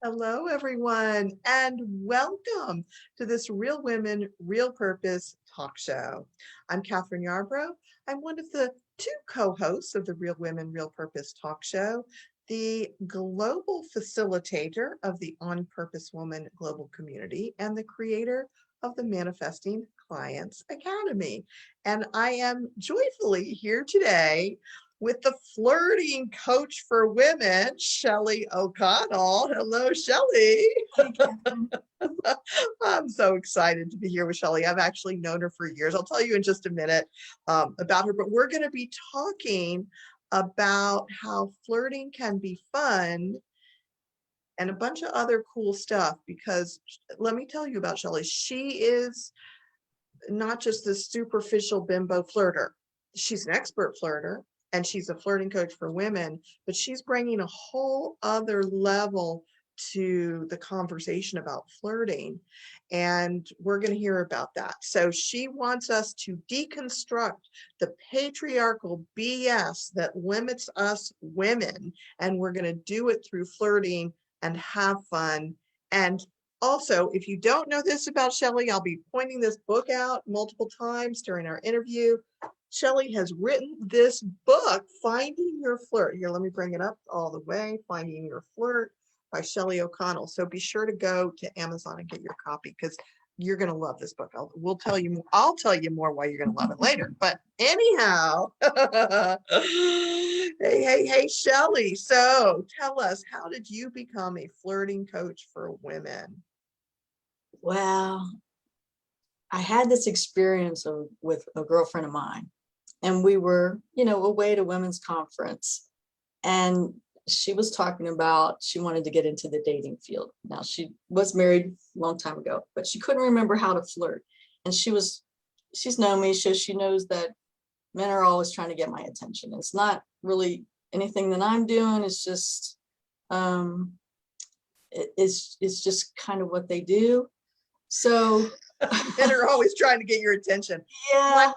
Hello, everyone, and welcome to this Real Women, Real Purpose talk show. I'm Kathryn Yarborough. I'm one of the two co-hosts of the Real Women, Real Purpose talk show, the global facilitator of the On Purpose Woman global community, and the creator of the Manifesting Clients Academy. And I am joyfully here today with the Flirting Coach for Women, Shelly O'Connell. Hello, Shelly. Hi, Kathryn. I'm so excited to be here with Shelly. I've actually known her for years. I'll tell you in just a minute about her, but we're going to be talking about how flirting can be fun and a bunch of other cool stuff, because let me tell you about Shelly. She is not just this superficial bimbo flirter. She's an expert flirter and she's a flirting coach for women, but she's bringing a whole other level to the conversation about flirting. And we're going to hear about that. So she wants us to deconstruct the patriarchal BS that limits us women. And we're going to do it through flirting and have fun. And also, if you don't know this about Shelly, I'll be pointing this book out multiple times during our interview. Shelly has written this book, Finding Your Flirt. Here, let me bring it up all the way. Finding Your Flirt by Shelly O'Connell. So be sure to go to Amazon and get your copy because you're going to love this book. I'll tell you more why you're going to love it later. But anyhow, hey, Shelly. So tell us, how did you become a flirting coach for women? Well, I had this experience with a girlfriend of mine, and we were, away at a women's conference, and she was talking about she wanted to get into the dating field. Now, she was married a long time ago, but she couldn't remember how to flirt. And she's known me, so she knows that men are always trying to get my attention. It's not really anything that I'm doing. It's just, it's just kind of what they do. So men are always trying to get your attention. Yeah. Like,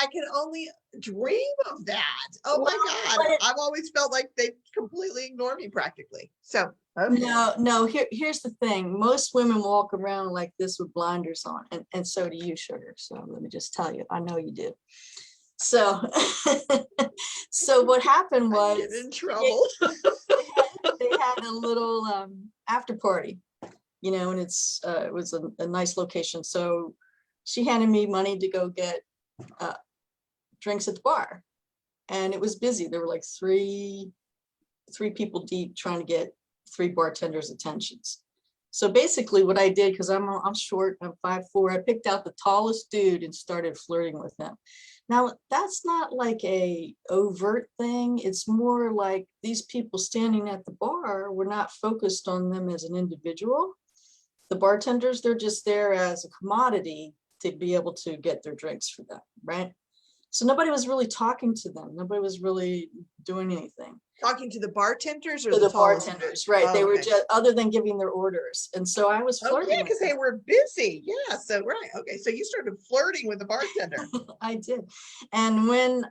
I can only dream of that. Oh my God. I've always felt like they completely ignore me practically. So okay. No, here's the thing. Most women walk around like this with blinders on, and so do you, sugar. So let me just tell you, I know you do. So so what happened was I get in trouble. they had a little after party, and it was a nice location. So she handed me money to go get drinks at the bar, and it was busy. There were like three people deep trying to get 3 bartenders' attentions. So basically what I did, because I'm short, I'm 5'4", I picked out the tallest dude and started flirting with him. Now, that's not like a overt thing. It's more like these people standing at the bar were not focused on them as an individual. The bartenders, they're just there as a commodity to be able to get their drinks for them, right? So nobody was really talking to them. Nobody was really doing anything. Talking to the bartenders or to the bartenders, right? They were just, other than giving their orders. And so I was flirting. Yeah, because they were busy. Yeah, so right. Okay, so you started flirting with the bartender. I did. And when,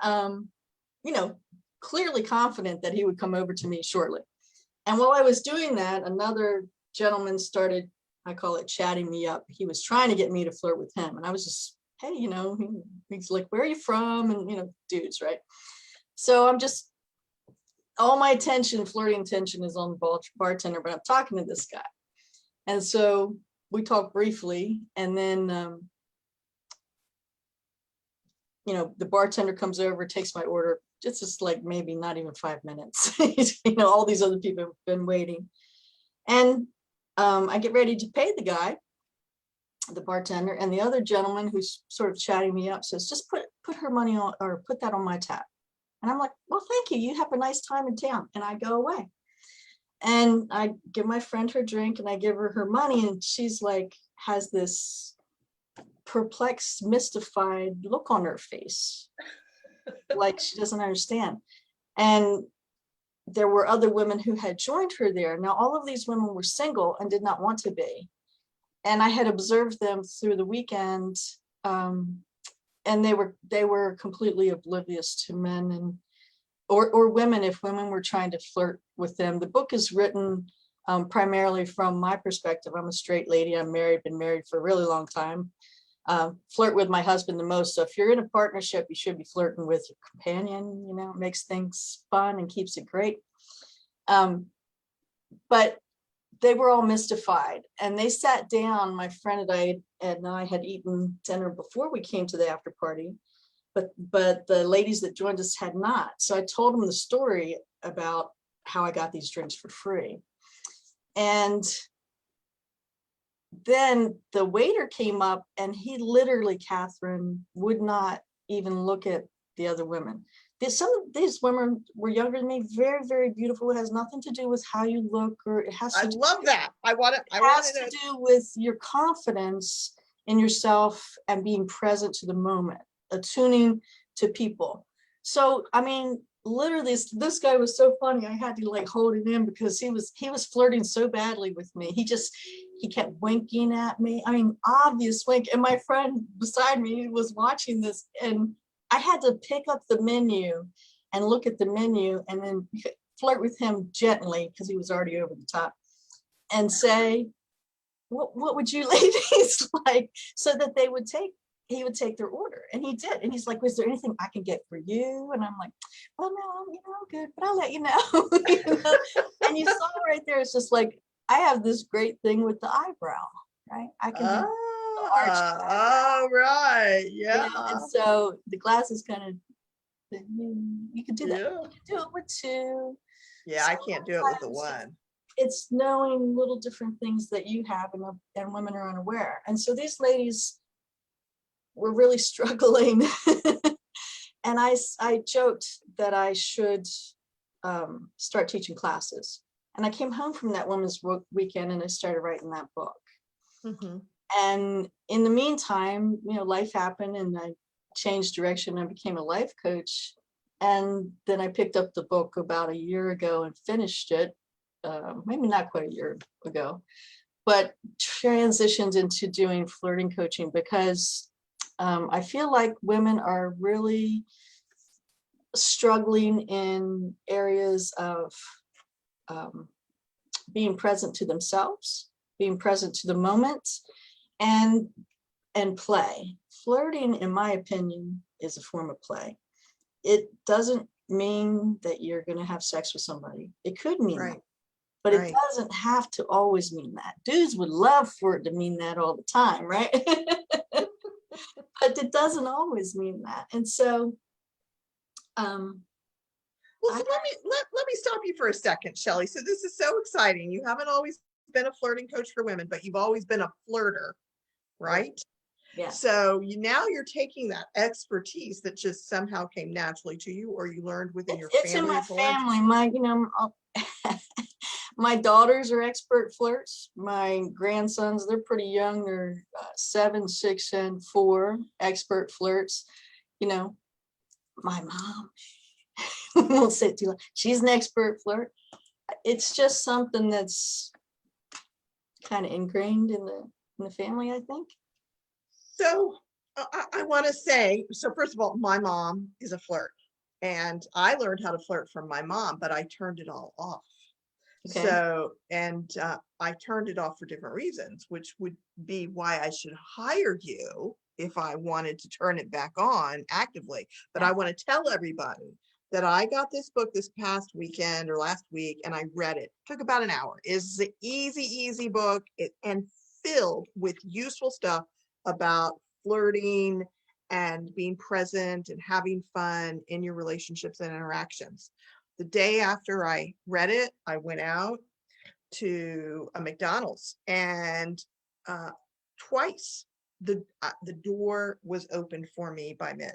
clearly confident that he would come over to me shortly. And while I was doing that, another gentleman started, I call it chatting me up. He was trying to get me to flirt with him. And I was just, hey, he's like, where are you from? And, dudes, right? So I'm just, all my flirting attention is on the bartender, but I'm talking to this guy. And so we talked briefly, and then, the bartender comes over, takes my order. It's just like maybe not even 5 minutes. All these other people have been waiting. And I get ready to pay the guy, the bartender, and the other gentleman who's sort of chatting me up says, just put her money on, or put that on my tab. And I'm like, well, thank you. You have a nice time in town. And I go away. And I give my friend her drink and I give her her money. And she's like, has this perplexed, mystified look on her face. Like she doesn't understand. And there were other women who had joined her there. Now, all of these women were single and did not want to be. And I had observed them through the weekend. And they were completely oblivious to men or women, if women were trying to flirt with them. The book is written primarily from my perspective. I'm a straight lady. I'm married, been married for a really long time. Flirt with my husband the most. So if you're in a partnership, you should be flirting with your companion. You know, it makes things fun and keeps it great. But they were all mystified, and they sat down. My friend and I had eaten dinner before we came to the after party, but the ladies that joined us had not. So I told them the story about how I got these drinks for free. And then the waiter came up, and he literally, Kathryn, would not even look at the other women. Some of these women were younger than me, very, very beautiful. It has nothing to do with how you look, or it has to I love that. I want to do with your confidence in yourself and being present to the moment, attuning to people. So, I mean, literally, this guy was so funny. I had to like hold it in because he was flirting so badly with me. He kept winking at me. I mean, obvious wink. And my friend beside me was watching this, and I had to pick up the menu and look at the menu and then flirt with him gently, because he was already over the top, and say, what would you ladies like? So that he would take their order. And he did. And he's like, was there anything I can get for you? And I'm like, well, no, I'm good, but I'll let you know. You know? And you saw right there, it's just like, I have this great thing with the eyebrow, right? I can do the arched eyebrow. Oh, right. Yeah. You know? And so the glass is kind of, you can do that. Yeah. You can do it with two. Yeah, I can't do it with the one. It's knowing little different things that you have, and women are unaware. And so these ladies were really struggling. And I joked that I should start teaching classes. And I came home from that women's weekend and I started writing that book. Mm-hmm. And in the meantime, you know, life happened and I changed direction and became a life coach. And then I picked up the book about a year ago and finished it, maybe not quite a year ago, but transitioned into doing flirting coaching because I feel like women are really struggling in areas of being present to themselves, being present to the moment, and play. Flirting, in my opinion, is a form of play. It doesn't mean that you're going to have sex with somebody. It could mean that, but it doesn't have to always mean that. Dudes would love for it to mean that all the time, right? But it doesn't always mean that. And so well, so let me stop you for a second, Shelly. So this is so exciting. You haven't always been a flirting coach for women, but you've always been a flirter, right? Yeah. So now you're taking that expertise that just somehow came naturally to you, or you learned within your family. It's in my family. My daughters are expert flirts. My grandsons, they're pretty young. They're 7, 6, and 4 expert flirts. You know, my mom won't say it too long. She's an expert flirt. It's just something that's kind of ingrained in the family, I think. So I want to say, so first of all, my mom is a flirt, and I learned how to flirt from my mom, but I turned it all off. Okay. So, and I turned it off for different reasons, which would be why I should hire you if I wanted to turn it back on actively. But I want to tell everybody that I got this book this past weekend or last week, and I read it. Took about an hour. It's an easy book, and filled with useful stuff about flirting and being present and having fun in your relationships and interactions. The day after I read it, I went out to a McDonald's, and twice the door was opened for me by men.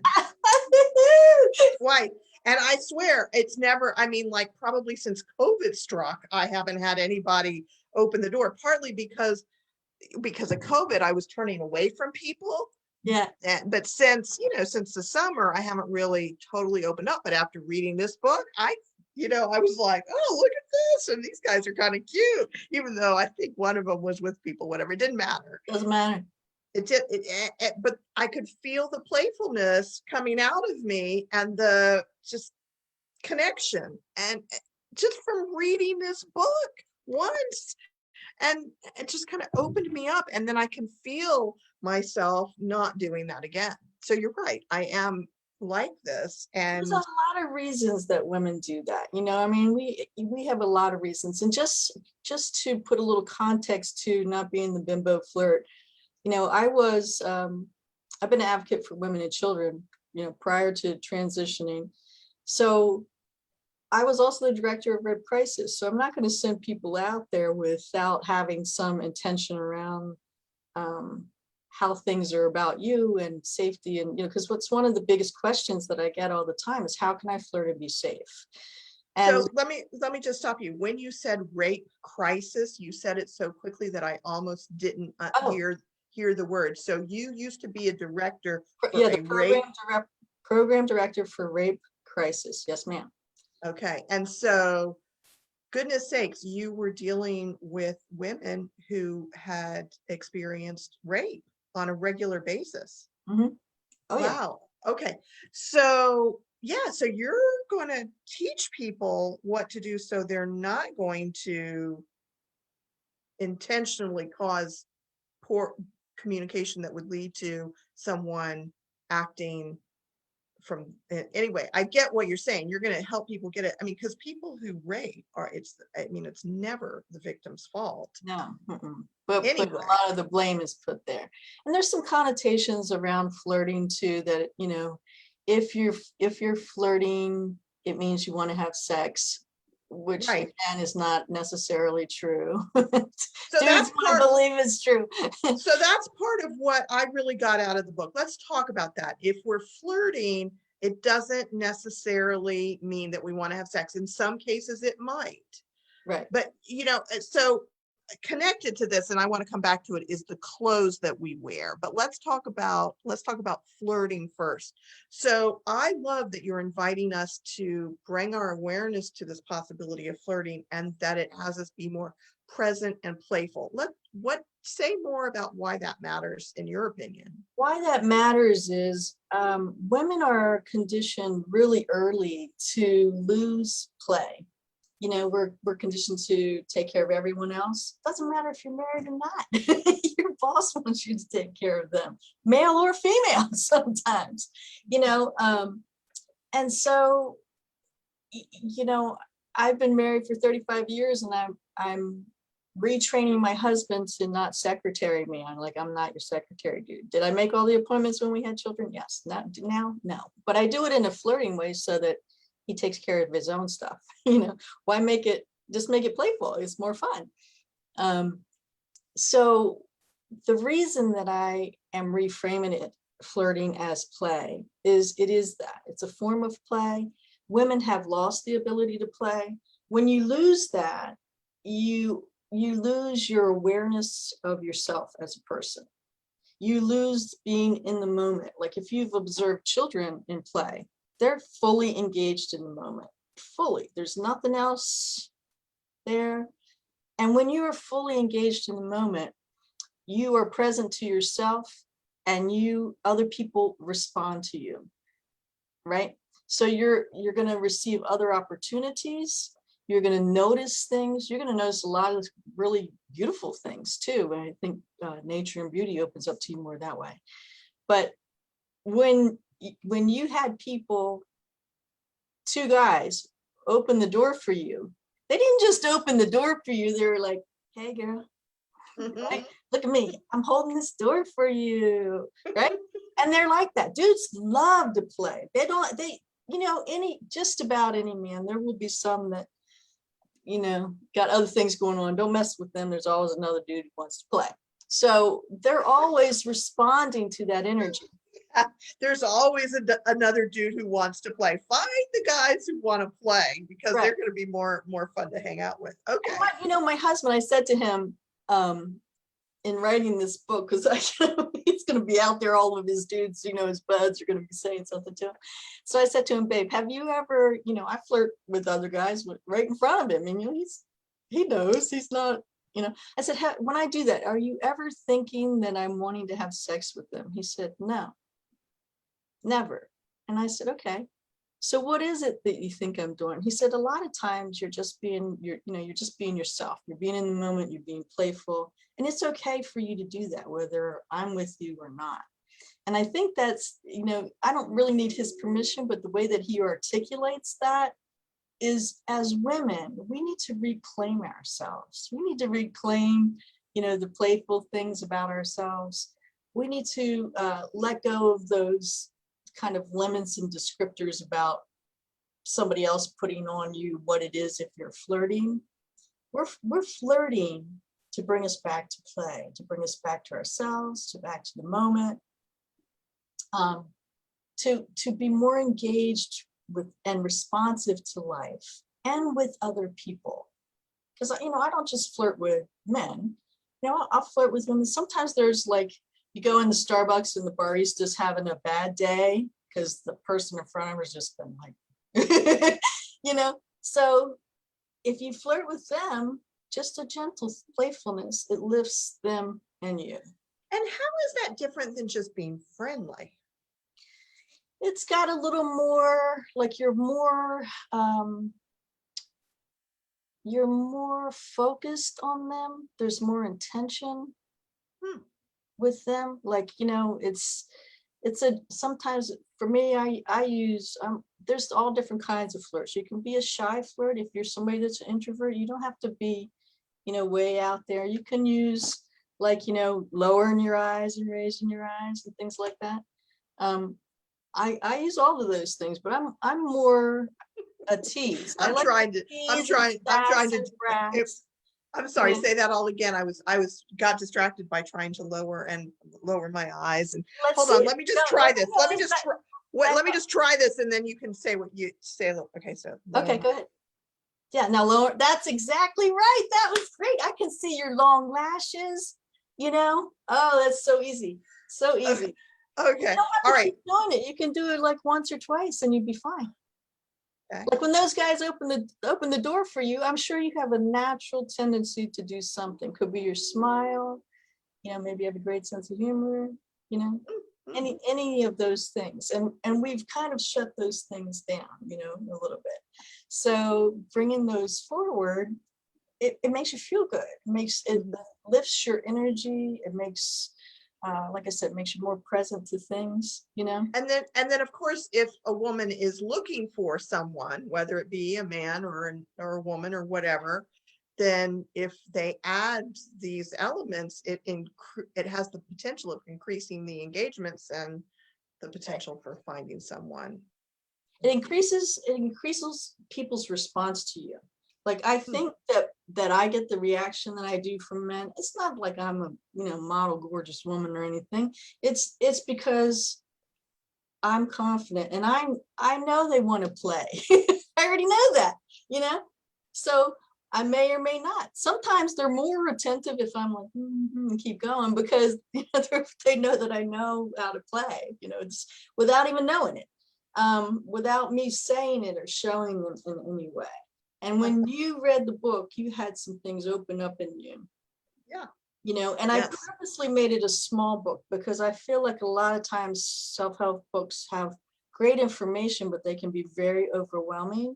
Twice. And I swear it's never, I mean, like probably since COVID struck, I haven't had anybody open the door, partly because of COVID, I was turning away from people. Yeah. But since the summer, I haven't really totally opened up. But after reading this book, I was like, oh, look at this. And these guys are kind of cute, even though I think one of them was with people, whatever. It didn't matter. Doesn't matter. But I could feel the playfulness coming out of me and the just connection. And just from reading this book, once. And it just kind of opened me up. And then I can feel myself not doing that again. So you're right. I am like this. There's And a lot of reasons that women do that. I mean, we have a lot of reasons. And just to put a little context to not being the bimbo flirt, I've been an advocate for women and children, prior to transitioning. So I was also the director of Red Crisis. So I'm not going to send people out there without having some intention around how things are about you and safety. And, because what's one of the biggest questions that I get all the time is, how can I flirt and be safe? And so let me just stop you. When you said rape crisis, you said it so quickly that I almost didn't oh, hear the word. So you used to be a director for yeah, a the rape. program director for Rape Crisis. Yes, ma'am. Okay. And so, goodness sakes, you were dealing with women who had experienced rape on a regular basis. Mm-hmm. Oh, yeah. Wow. Okay. So, yeah, so you're going to teach people what to do so they're not going to intentionally cause poor communication that would lead to someone acting from anyway. I get what you're saying. You're going to help people get it. I mean, because people who rape it's never the victim's fault. No. But a Anyway, lot of the blame is put there. And there's some connotations around flirting too, that, if you're flirting, it means you want to have sex, which right. again is not necessarily true. So Dudes want to believe it's true. So that's part of what I really got out of the book. Let's talk about that. If we're flirting, it doesn't necessarily mean that we want to have sex. In some cases, it might. Right. But, so connected to this, and I want to come back to it, is the clothes that we wear. But let's talk about flirting first. So I love that you're inviting us to bring our awareness to this possibility of flirting, and that it has us be more present and playful. Say more about why that matters in your opinion. Why that matters is women are conditioned really early to lose play. We're conditioned to take care of everyone else. Doesn't matter if you're married or not. Your boss wants you to take care of them, male or female sometimes, and so, I've been married for 35 years, and I'm retraining my husband to not secretary me. I'm not your secretary, dude. Did I make all the appointments when we had children? Yes. Now, no. But I do it in a flirting way so that he takes care of his own stuff. Why just make it playful? It's more fun. So the reason that I am reframing it, flirting as play, is that it's a form of play. Women have lost the ability to play. When you lose that, you lose your awareness of yourself as a person. You lose being in the moment. Like if you've observed children in play, they're fully engaged in the moment, fully. There's nothing else there. And when you are fully engaged in the moment, you are present to yourself, and other people respond to you, right? So you're going to receive other opportunities. You're going to notice things. You're going to notice a lot of really beautiful things too. And I think nature and beauty opens up to you more that way. But when you had people, two guys, open the door for you, they didn't just open the door for you. They were like, "Hey, girl, right? Look at me. I'm holding this door for you," right? And they're like that. Dudes love to play. Just about any man, there will be some that, got other things going on. Don't mess with them. There's always another dude who wants to play. So they're always responding to that energy. There's always another dude who wants to play. Find the guys who want to play, because they're going to be more fun to hang out with. Okay. My husband, I said to him, in writing this book, because he's going to be out there, all of his dudes, his buds are going to be saying something to him. So I said to him, "Babe, have you ever, I flirt with other guys right in front of him, and he knows he's not, I said, when I do that, are you ever thinking that I'm wanting to have sex with them?" He said, "No, never." And I said, "Okay." so what is it that you think I'm doing? He said, a lot of times you're just being, you're just being yourself. You're being in the moment, you're being playful. And it's okay for you to do that, whether I'm with you or not. And I think that's, I don't really need his permission, but the way that he articulates that is, as women, we need to reclaim ourselves. We need to reclaim, the playful things about ourselves. We need to let go of those kind of limits and descriptors about somebody else putting on you what it is if you're flirting. We're flirting to bring us back to play, to bring us back to ourselves, back to the moment, to be more engaged with and responsive to life and with other people. Because I don't just flirt with men. I'll flirt with women. Sometimes there's like, you go in the Starbucks and the barista's having a bad day because the person in front of her has just been like, So if you flirt with them, just a gentle playfulness, it lifts them and you. And how is that different than just being friendly? It's got a little more, like you're more focused on them. There's more intention with them. Like, sometimes for me, I use, there's all different kinds of flirts. You can be a shy flirt. If you're somebody that's an introvert, you don't have to be, way out there. You can use like, lowering your eyes and raising your eyes and things like that. I use all of those things, but I'm more a tease. I'm sorry, say that all again. I got distracted by trying to lower my eyes. And hold on, let me just try this. Let me just try this, and then you can say what you say. Okay, so okay, go ahead. Yeah, now lower. That's exactly right. That was great. I can see your long lashes. Oh, that's so easy. So easy. Okay. All right. Keep doing it. You can do it like once or twice, and you'd be fine. Okay. Like when those guys open the door for you, I'm sure you have a natural tendency to do something. Could be your smile, maybe you have a great sense of humor, any of those things. And we've kind of shut those things down, a little bit. So bringing those forward, it makes you feel good. It lifts your energy. It makes, like I said, makes you more present to things, And then of course, if a woman is looking for someone, whether it be a man or a woman or whatever, then if they add these elements, it has the potential of increasing the engagements and the potential for finding someone. It increases people's response to you. Like, I think that I get the reaction that I do from men. It's not like I'm a, model gorgeous woman or anything. It's because I'm confident and I know they want to play. I already know that, so I may or may not. Sometimes they're more attentive if I'm like, and keep going, because they know that I know how to play, it's without even knowing it, without me saying it or showing them in any way. And when you read the book, you had some things open up in you. Yeah. And I purposely made it a small book because I feel like a lot of times self-help books have great information, but they can be very overwhelming.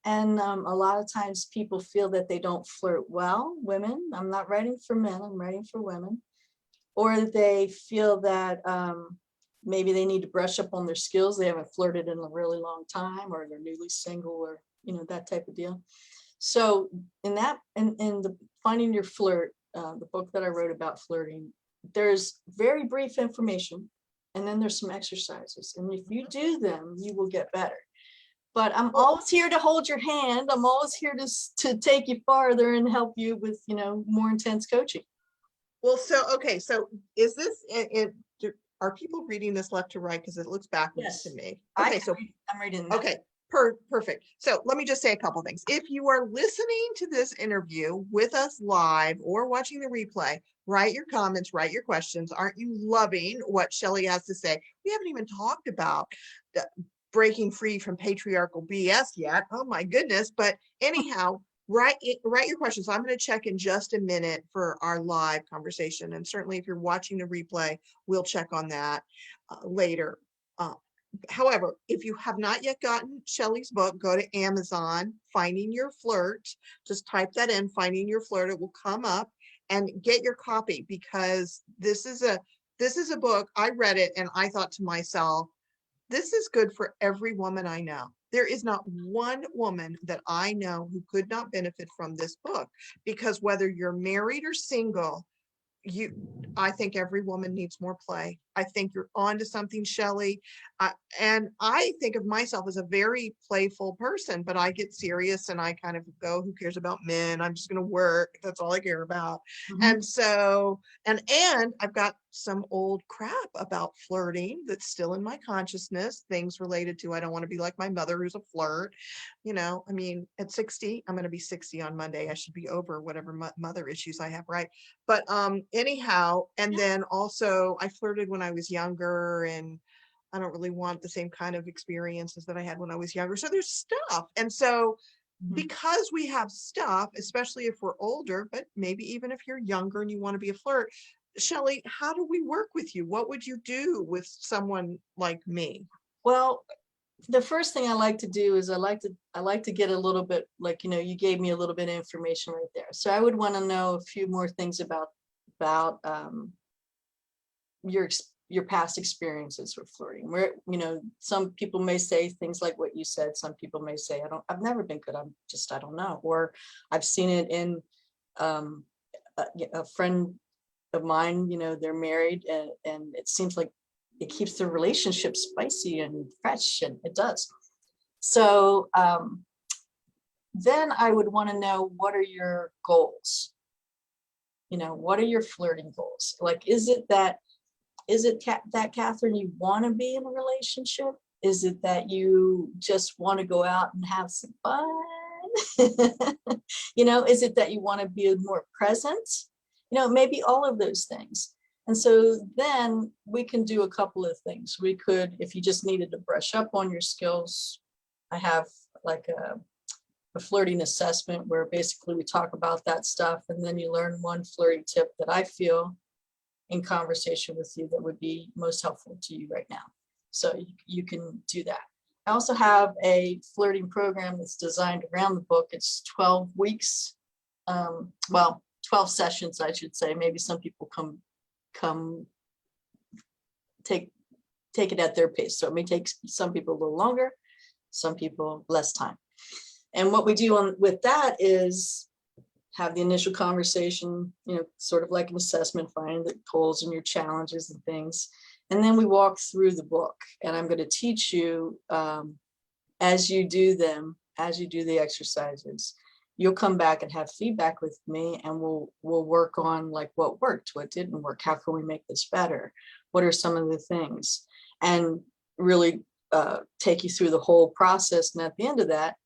And a lot of times people feel that they don't flirt well. Women, I'm not writing for men, I'm writing for women. Or they feel that maybe they need to brush up on their skills. They haven't flirted in a really long time, or they're newly single, or that type of deal. So in the Finding Your Flirt, the book that I wrote about flirting, there's very brief information, and then there's some exercises. And if you do them, you will get better. But I'm always here to hold your hand. I'm always here to take you farther and help you with, more intense coaching. Well, so is this, are people reading this left to right? Because it looks backwards to me. Okay, I'm reading that. Okay. Perfect. So let me just say a couple things. If you are listening to this interview with us live or watching the replay, write your comments, write your questions. Aren't you loving what Shelly has to say? We haven't even talked about breaking free from patriarchal BS yet. Oh my goodness. But anyhow, write your questions. I'm going to check in just a minute for our live conversation. And certainly if you're watching the replay, we'll check on that later. However, if you have not yet gotten Shelly's book, go to Amazon, Finding Your Flirt. Just type that in, Finding Your Flirt. It will come up, and get your copy, because this is a book. I read it and I thought to myself, this is good for every woman I know. There is not one woman that I know who could not benefit from this book, because whether you're married or single, I think every woman needs more play. I think you're onto something, Shelly. And I think of myself as a very playful person, but I get serious and I kind of go, who cares about men? I'm just going to work. That's all I care about. Mhm. And so, and I've got some old crap about flirting that's still in my consciousness, things related to, I don't want to be like my mother who's a flirt. I mean, at 60, I'm going to be 60 on Monday. I should be over whatever mother issues I have, right? But anyhow, and then also I flirted when I was younger, and I don't really want the same kind of experiences that I had when I was younger. So there's stuff. And so Mhm. because we have stuff, especially if we're older, but maybe even if you're younger and you want to be a flirt, Shelly, how do we work with you? What would you do with someone like me? Well, the first thing I like to do is I like to get a little bit, like, you gave me a little bit of information right there. So I would want to know a few more things about your past experiences with flirting. Where, some people may say things like what you said. Some people may say, I've never been good. I don't know. Or I've seen it in a friend of mine, they're married, and it seems like it keeps the relationship spicy and fresh, and it does. So then I would want to know, what are your goals? What are your flirting goals? Like, is it that Kathryn, you want to be in a relationship? Is it that you just want to go out and have some fun? Is it that you want to be more present? Maybe all of those things. And so then we can do a couple of things. We could, if you just needed to brush up on your skills, I have like a flirting assessment where basically we talk about that stuff, and then you learn one flirting tip that I feel in conversation with you that would be most helpful to you right now. So you can do that. I also have a flirting program that's designed around the book. It's 12 weeks. 12 sessions, I should say. Maybe some people come take it at their pace. So it may take some people a little longer, some people less time. And what we do with that is have the initial conversation, sort of like an assessment, finding the goals and your challenges and things. And then we walk through the book, and I'm going to teach you as you do them, as you do the exercises, you'll come back and have feedback with me, and we'll work on like what worked, what didn't work, how can we make this better, what are some of the things, and really take you through the whole process. And at the end of that,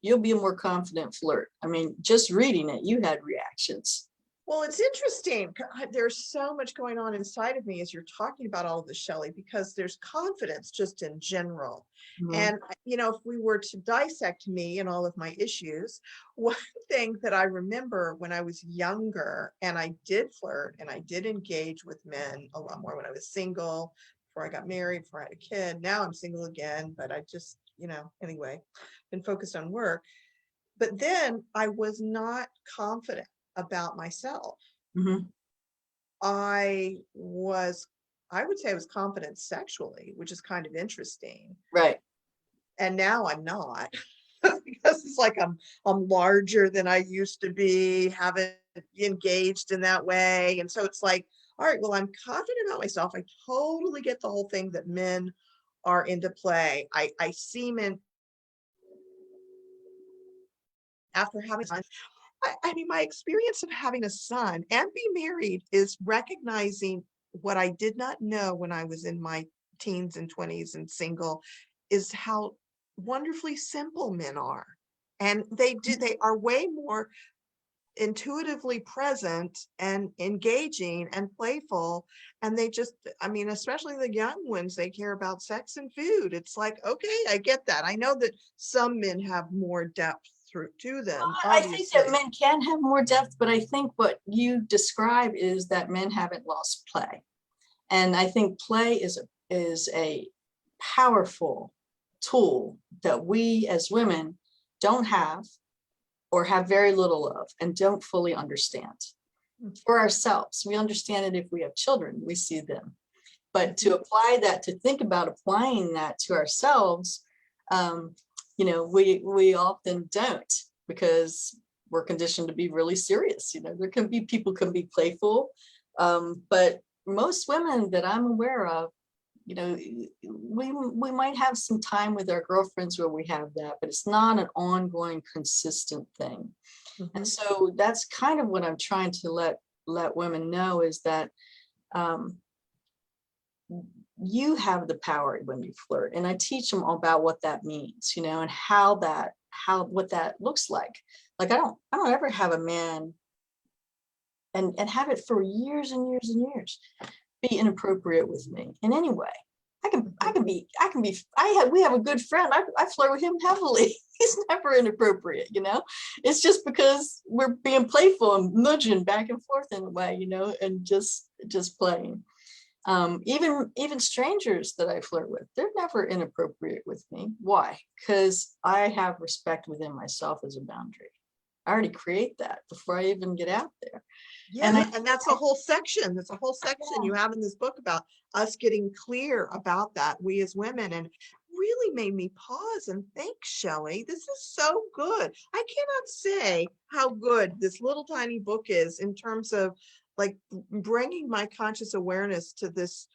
you'll be a more confident flirt. I mean, just reading it, you had reactions. Well, it's interesting. There's so much going on inside of me as you're talking about all of this, Shelly, because there's confidence just in general. Mhm. And, if we were to dissect me and all of my issues, one thing that I remember when I was younger, and I did flirt and I did engage with men a lot more when I was single, before I got married, before I had a kid. Now I'm single again, but I just, anyway, been focused on work. But then I was not confident about myself. Mhm. I would say I was confident sexually, which is kind of interesting. Right. And now I'm not, because it's like I'm larger than I used to be, haven't engaged in that way. And so it's like, all right, well, I'm confident about myself. I totally get the whole thing that men are into play. I see men after having a son. I mean, my experience of having a son and be married is recognizing what I did not know when I was in my teens and 20s and single, is how wonderfully simple men are. And they are way more intuitively present and engaging and playful. And they just, I mean, especially the young ones, they care about sex and food. It's like, okay, I get that. I know that some men have more depth to them, I think that obviously. men can have more depth, but I think what you describe is that men haven't lost play. And I think play is a powerful tool that we as women don't have or have very little of and don't fully understand. For ourselves, we understand it if we have children, we see them. But to apply that, to think about applying that to ourselves, you know, we often don't, because we're conditioned to be really serious. You know, there can be, people can be playful, but most women that I'm aware of, you know, we might have some time with our girlfriends where we have that, but it's not an ongoing, consistent thing. And so that's kind of what I'm trying to let women know, is that you have the power when you flirt. And I teach them about what that means, you know, and what that looks like. Like, I don't ever have a man and have it for years and years and years be inappropriate with me in any way. We have a good friend. I flirt with him heavily. He's never inappropriate, you know. It's just because we're being playful and nudging back and forth in a way, you know, and just playing. Even strangers that I flirt with, they're never inappropriate with me. Why? Because I have respect within myself as a boundary. I already create that before I even get out there. Yeah, and that's a whole section. That's a whole section you have in this book about us getting clear about that, we as women, and really made me pause and think, Shelley, this is so good. I cannot say how good this little tiny book is in terms of like bringing my conscious awareness to this,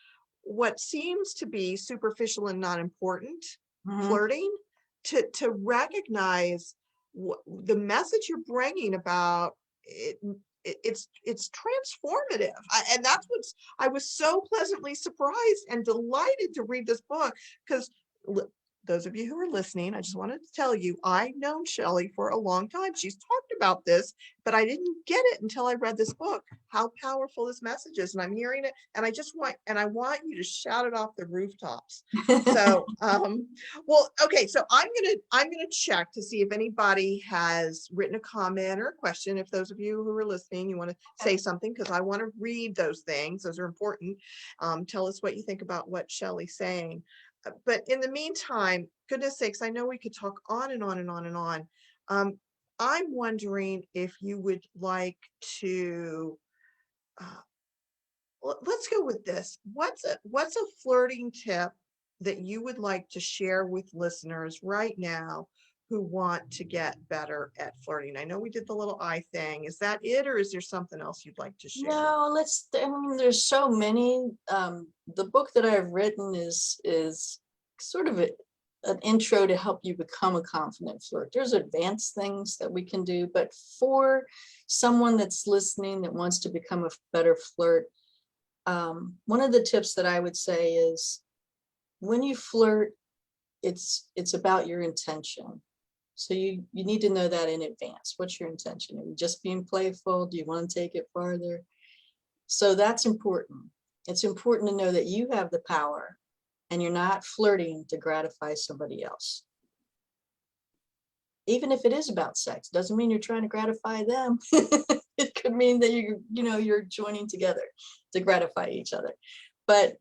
what seems to be superficial and not important, flirting, to recognize the message you're bringing about it. It's transformative. And that's what's, I was so pleasantly surprised and delighted to read this book, because those of you who are listening, I just wanted to tell you, I've known Shelley for a long time. She's talked about this, but I didn't get it until I read this book, how powerful this message is. And I'm hearing it, and I want you to shout it off the rooftops. So, well, okay. So I'm gonna check to see if anybody has written a comment or a question. If those of you who are listening, you want to say something, because I want to read those things. Those are important. Tell us what you think about what Shelley's saying. But in the meantime, goodness sakes, I know we could talk on and on and on and on. I'm wondering if you would like to, let's go with this. What's a flirting tip that you would like to share with listeners right now who want to get better at flirting? I know we did the little eye thing. Is that it, or is there something else you'd like to share? No, I mean, there's so many. The book that I've written is sort of an intro to help you become a confident flirt. There's advanced things that we can do, but for someone that's listening that wants to become a better flirt, one of the tips that I would say is, when you flirt, it's about your intention. So you need to know that in advance. What's your intention? Are you just being playful? Do you want to take it farther? So that's important. It's important to know that you have the power and you're not flirting to gratify somebody else. Even if it is about sex, doesn't mean you're trying to gratify them. It could mean that you're joining together to gratify each other. But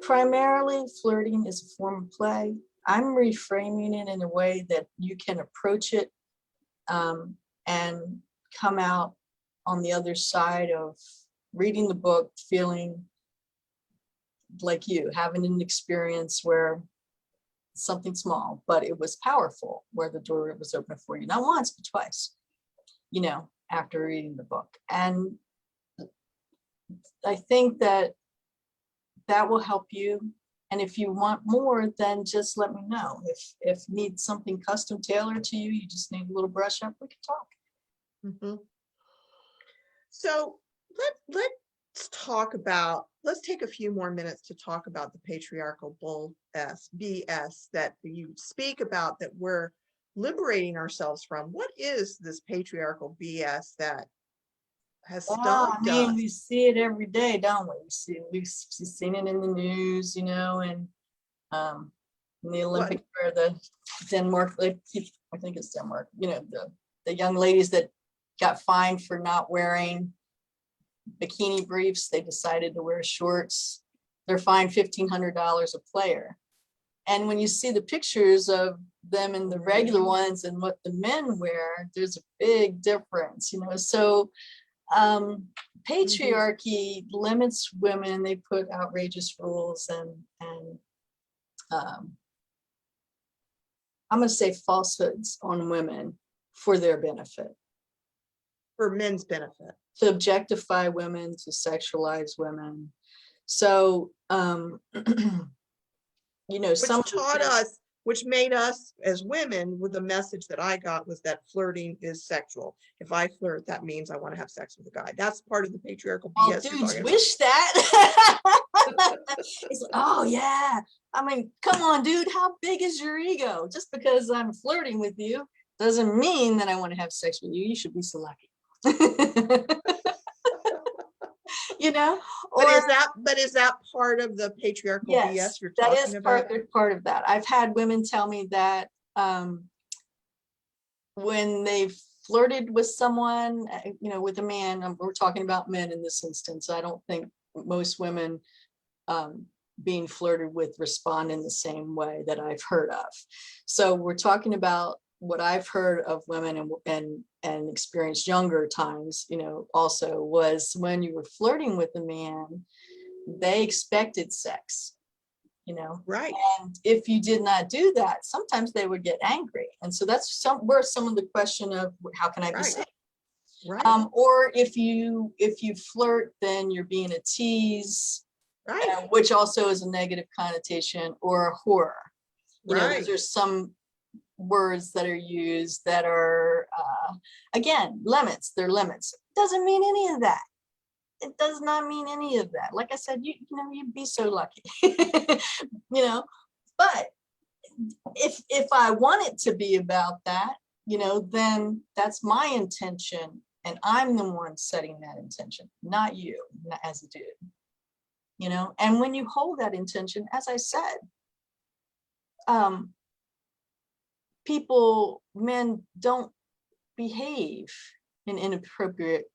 primarily, flirting is a form of play. I'm reframing it in a way that you can approach it and come out on the other side of reading the book, feeling like you, having an experience where something small, but it was powerful, where the door was open for you, not once, but twice, after reading the book. And I think that will help you. And if you want more, then just let me know. If you need something custom tailored to you, you just need a little brush up, we can talk. So let's take a few more minutes to talk about the patriarchal BS that you speak about, that we're liberating ourselves from. What is this patriarchal BS that has stopped us? We see it every day, don't we? We've seen it in the news, and in the Olympics, where the Denmark, I think it's Denmark, the young ladies that got fined for not wearing bikini briefs, they decided to wear shorts. they're fined $1,500 a player. And when you see the pictures of them in the regular ones and what the men wear, there's a big difference, you know. So patriarchy limits women. They put outrageous rules and I'm going to say falsehoods on women for their benefit. For men's benefit. To objectify women, to sexualize women. So, you know, which made us as women, with the message that I got was that flirting is sexual. If I flirt, that means I want to have sex with a guy. That's part of the patriarchal BS. Dudes wish that. It's like, oh yeah. I mean, come on, dude, how big is your ego? Just because I'm flirting with you doesn't mean that I want to have sex with you. You should be so lucky. You know, but is that part of the patriarchal BS you're talking about? That is part of that. I've had women tell me that when they've flirted with someone, you know, with a man, we're talking about men in this instance. I don't think most women being flirted with respond in the same way that I've heard of. So we're talking about what I've heard of women and experienced younger times, you know, also was when you were flirting with a man, they expected sex, you know. Right. And if you did not do that, sometimes they would get angry. And so that's where some of the question of how can I be safe? Right. Or if you flirt, then you're being a tease, right? Which also is a negative connotation, or a whore. You know, those are some words that are used that are again limits. They're limits. Doesn't mean any of that. It does not mean any of that. Like I said, you know, you'd be so lucky. You know, but if I want it to be about that, you know, then that's my intention, and I'm the one setting that intention, not you, not as a dude. You know, and when you hold that intention, as I said, men don't behave in inappropriate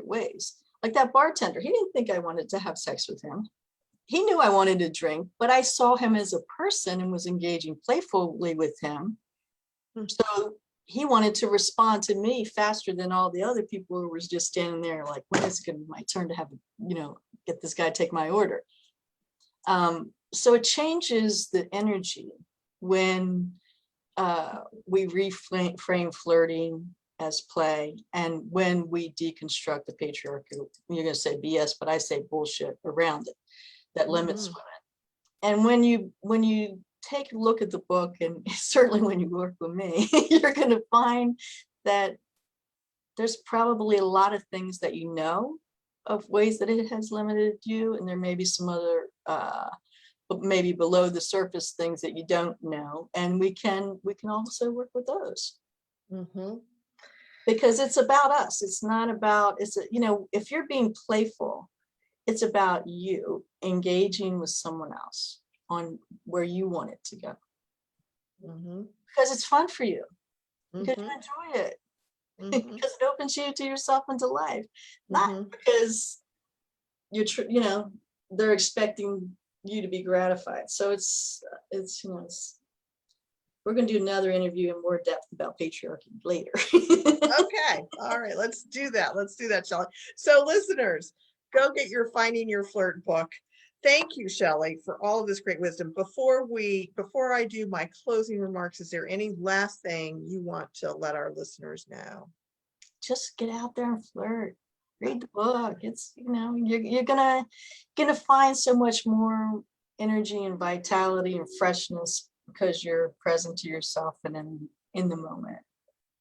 ways. Like that bartender, he didn't think I wanted to have sex with him. He knew I wanted to drink, but I saw him as a person and was engaging playfully with him. So he wanted to respond to me faster than all the other people who was just standing there like, when is it going to be my turn to have, you know, get this guy to take my order. So it changes the energy when we reframe flirting as play, and when we deconstruct the patriarchy. You're going to say BS, but I say bullshit around it that limits women. And when you take a look at the book, and certainly when you work with me, you're going to find that there's probably a lot of things that you know of ways that it has limited you, and there may be some other maybe below the surface things that you don't know, and we can also work with those. Because it's about us. It's not about, you know, if you're being playful, it's about you engaging with someone else on where you want it to go. Because it's fun for you, because you enjoy it, because it opens you to yourself and to life, not because you're, you know, they're expecting you to be gratified. So it's you know, we're going to do another interview in more depth about patriarchy later. Okay. All right. Let's do that. Let's do that, Shelly. So listeners, go get your Finding Your Flirt book. Thank you, Shelly, for all of this great wisdom. Before I do my closing remarks, is there any last thing you want to let our listeners know? Just get out there and flirt. Read the book. It's, you know, you're gonna find so much more energy and vitality and freshness because you're present to yourself and in the moment.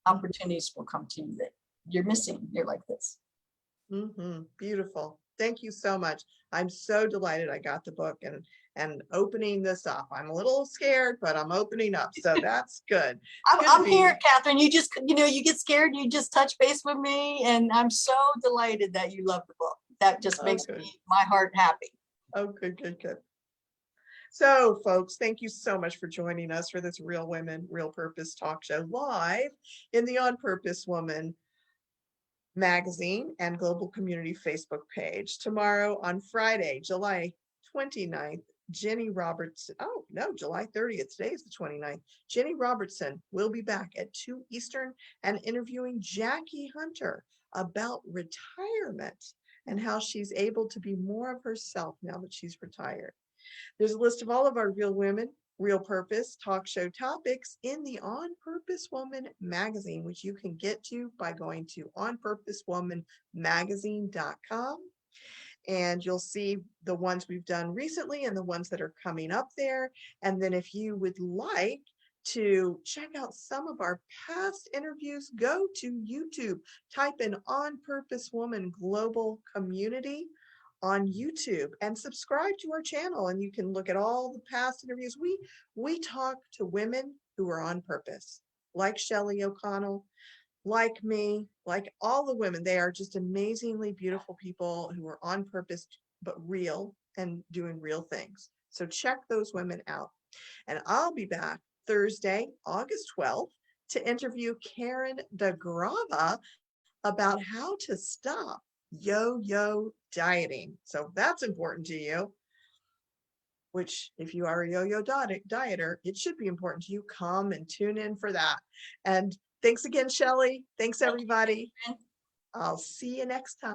Opportunities will come to you that you're missing. You're like this. Beautiful. Thank you so much. I'm so delighted I got the book and opening this up. I'm a little scared, but I'm opening up. So that's good. I'm here, Kathryn. You just, you know, you get scared, you just touch base with me. And I'm so delighted that you love the book. That just makes my heart happy. Oh, good. So folks, thank you so much for joining us for this Real Women, Real Purpose talk show live in the On Purpose Woman magazine and global community Facebook page. Tomorrow on Friday, July 29th, Jenny Robertson, oh no, July 30th, today is the 29th. Jenny Robertson will be back at 2 Eastern and interviewing Jackie Hunter about retirement and how she's able to be more of herself now that she's retired. There's a list of all of our Real Women, Real Purpose talk show topics in the On Purpose Woman magazine, which you can get to by going to onpurposewomanmagazine.com. And you'll see the ones we've done recently and the ones that are coming up there. And then if you would like to check out some of our past interviews, go to YouTube, type in On Purpose Woman Global Community on YouTube and subscribe to our channel, and you can look at all the past interviews. We talk to women who are on purpose, like Shelly O'Connell, like me, like all the women. They are just amazingly beautiful people who are on purpose, but real and doing real things. So check those women out. And I'll be back Thursday, August 12th, to interview Karen DeGrava about how to stop yo-yo dieting. So that's important to you, which if you are a yo-yo dieter, it should be important to you. Come and tune in for that. And thanks again, Shelly. Thanks, everybody. I'll see you next time.